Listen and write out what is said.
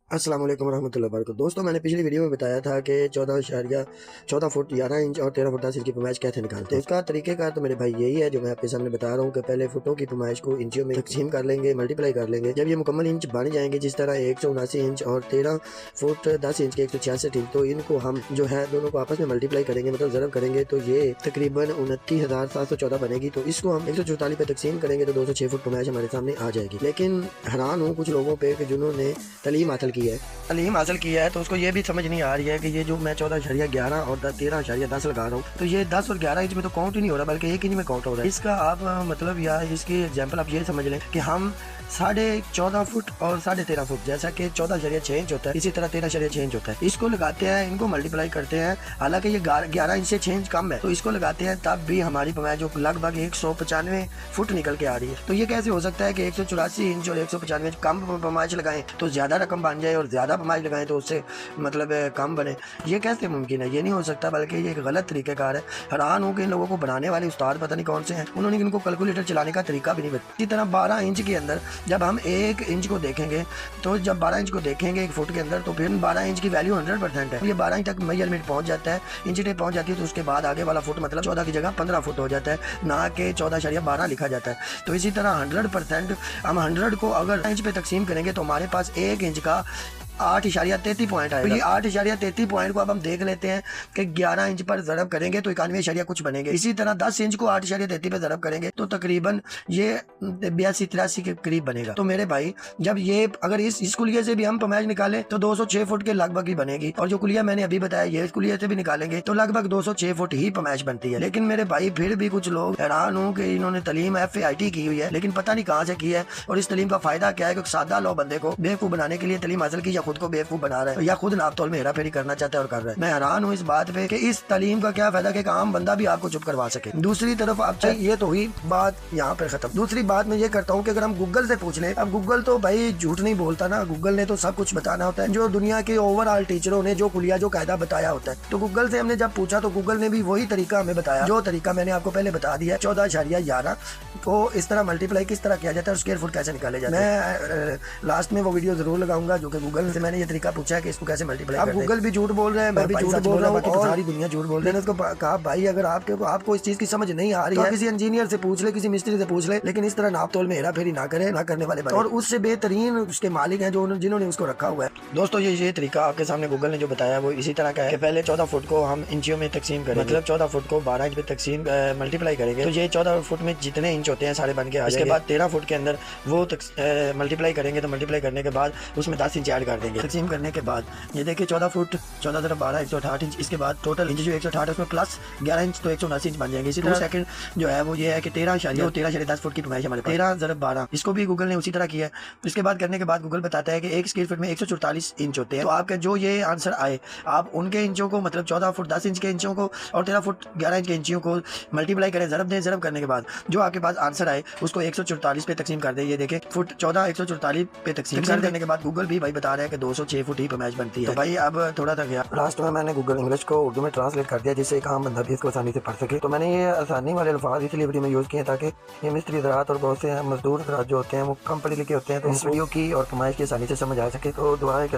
अस्सलाम वालेकुम रहमतुल्लाहि व बरकातहू। दोस्तों, मैंने पिछली वीडियो में बताया था कि 14 फुट 11 इंच और 13 फुट 10 इंच की पैमाइश कैसे निकालते हैं। उसका तरीक़ेकार तो मेरे भाई यही है जो मैं आपके सामने बता रहा हूँ कि पहले फुटों की पैमाइश को इंचियों में तकसीम कर लेंगे, मल्टीप्लाई कर लेंगे। जब ये मुकम्मल इंच बन जाएंगे, जिस तरह 179 इंच और 13 फुट 10 इंच के 166 इंच, तो इनको हम जो है दोनों को आपस में मल्टीप्लाई करेंगे, मतलब ज़रब करेंगे, तो ये तकरीबन 29,714 बनेगी। तो इसको हम 144 पे तकसीम करेंगे तो 206 फुट पैमाइश हमारे सामने आ जाएगी। लेकिन हैरान हूँ कुछ लोगों पे कि जिन्होंने तालीम हासिल किया है तो उसको ये भी समझ नहीं आ रही है कि ये जो मैं 14.11 और 13.10 लगा रहा हूँ, तो ये 10 और 11 इंच में तो काउंट ही नहीं हो रहा, बल्कि 1 इंच में काउंट हो रहा है। इसका आप मतलब या इसकी एग्जांपल आप ये समझ लें कि हम 14.5 फुट और 13.5 फुट, जैसा कि 14.6 इंच होता है, इसी तरह 13.6 इंच होता है, इसको लगाते हैं, इनको मल्टीप्लाई करते हैं। हालांकि ये 11 इंच से 6 इंच कम है, तो इसको लगाते हैं, तब भी हमारी पैमाइश जो लगभग 195 फुट निकल के आ रही है। तो ये कैसे हो सकता है कि 184 इंच और 195 इंच कम पैमाइश लगाएं तो ज्यादा रकम बन जाए, और ज्यादा पैमाइश लगाएं तो उससे मतलब कम बने? ये कैसे मुमकिन है? ये नहीं हो सकता, बल्कि ये एक गलत तरीकेकार है। हैरान हो कि इन लोगों को बनाने वाले उस्ताद पता नहीं कौन से हैं, उन्होंने इनको कैलकुलेटर चलाने का तरीका भी नहीं बताया। इसी तरह 12 इंच के अंदर जब हम 1 इंच को देखेंगे, तो जब 12 इंच को देखेंगे 1 फुट के अंदर, तो फिर 12 इंच की वैल्यू 100% है। ये 12 इंच तक मेजरमेंट पहुंच जाता है, इंच टेप पहुंच जाती है, तो उसके बाद आगे वाला फुट मतलब 14 की जगह 15 फुट हो जाता है, ना कि 14.12 लिखा जाता है। तो इसी तरह 100% हम 100 को अगर इंच पे तकसीम करेंगे तो हमारे पास 1 इंच का 8.33 पॉइंट आएगा। तो ये 8.33 पॉइंट को अब हम देख लेते हैं कि 11 इंच पर ज़रब करेंगे तो 91 कुछ बनेंगे। इसी तरह 10 इंच को 8.33 पे ज़रब करेंगे तो तकरीबन ये 82-83 के करीब बनेगा। तो मेरे भाई, जब ये अगर इस कुलिये से भी हम पैमाइश निकालें तो 206 फुट के लगभग ही बनेगी, और जो कुलिया मैंने अभी बताया ये इस कुलिये से भी निकालेंगे तो लगभग 206 फुट ही पैमाइश बनती है। लेकिन मेरे भाई, फिर भी कुछ लोग हैरान हूँ कि इन्होंने तलीम FAIT की हुई है, लेकिन पता नहीं कहाँ से की है, और इस तलीम का फायदा क्या है कि सादा लो बंदे को बेवकूफ बनाने के लिए तलीम हासिल की, या खुद को बेवकूफ बना रहा है, या खुद नापतोल में हेरा फेरी करना चाहता है और कर रहा है। मैं हैरान हूँ इस बात पे कि इस तालीम का क्या फायदा कि आम बंदा भी आपको चुप करवा सके। दूसरी तरफ अब ये तो हुई बात यहाँ पर खत्म। दूसरी बात मैं ये करता हूँ कि अगर हम गूगल से पूछ ले, अब गूगल तो भाई झूठ नहीं बोलता ना, गूगल ने तो सब कुछ बताना होता है। जो दुनिया के ओवरऑल टीचरों ने जो कुलिया जो कायदा बताया होता है, तो गूगल से हमने जब पूछा तो गूगल ने भी वही तरीका हमें बताया, जो तरीका मैंने आपको पहले बता दिया। 14.11 को इस तरह मल्टीप्लाई किस तरह किया जाता है और स्क्वायर फुट कैसे निकाले जाते हैं। मैं लास्ट में वो वीडियो जरूर लगाऊंगा जो कि गूगल से मैंने ये तरीका पूछा है कि इसको कैसे मल्टीप्लाई करते हैं। अब गूगल भी झूठ बोल रहे हैं, मैं भी झूठ बोल रहा हूँ, और सारी दुनिया झूठ बोल रही है। उसको कहा भाई, अगर आपको इस चीज की समझ नहीं आ रही है, किसी इंजीनियर से पूछ ले, किसी मिस्त्री से पूछ ले, लेकिन इस तरह नाप तोल में हेरा फेरी ना करे, ना करने वाले। और उससे बेहतरीन उसके मालिक हैं जिन्होंने उसको रखा हुआ है। दोस्तों, ये तरीका आपके सामने गूगल ने जो बताया वो इसी तरह का है कि पहले 14 फुट को हम इंचियों में तकसीम करेंगे, मतलब 14 फुट को 12 इंच पे तकसीम मल्टीप्लाई करेंगे, तो ये 14 फुट में जितने इंच होते हैं सारे बन के आ जाएंगे। इसके बाद 13 फुट के अंदर वो मल्टीप्लाई करेंगे, तो मल्टीप्लाई करने के बाद उसमें 10 इंच ऐड कर देंगे। तकसीम करने के बाद ये देखिए 14 फुट 14 × 12 108 इंच। इसके बाद टोटल इंच जो 108 है उसमें प्लस 11 इंच तो 179 इंच बन जाएंगे। इसी तरह सेकंड जो है वो ये है कि 13.10 फुट की पैमाइश हमारे 13 × 12, इसको भी गूगल ने उसी तरह किया है। इसके बाद करने के बाद गूगल बताता है कि 1 स्क्वायर फीट में 144 इंच होते हैं। तो आपका जो ये आंसर आए, आप उनके इंचों को मतलब 14 फुट 10 इंच के इंचों को और 13 फुट 11 इंच के इंचियों को मल्टीप्लाई करें, ज़रब दें। ज़रब करने के बाद जो आपके पास आंसर आए उसको 144 पे तकसीम कर दे। ये देखें फुट 14 144 पे तकसीम कर देने के बाद गूगल भी भाई बता रहा है कि 206 फुट ही पैमाइश बनती है। तो भाई अब थोड़ा सा गया, लास्ट में मैंने गूगल इंग्लिश को उर्दू में ट्रांसलेट कर दिया, जिससे एक आम बंदा भी इसको आसानी से पढ़ सके। तो मैंने ये आसानी वाले अल्फाज इसलिए वीडियो में यूज़ किए ताकि ये मिस्त्री ज़राअत और बहुत से मजदूर जो होते हैं वो कम पढ़े लिखे होते हैं, तो इस वीडियो की और पैमाइश की आसानी से समझ आ सके। तो दुआ है कि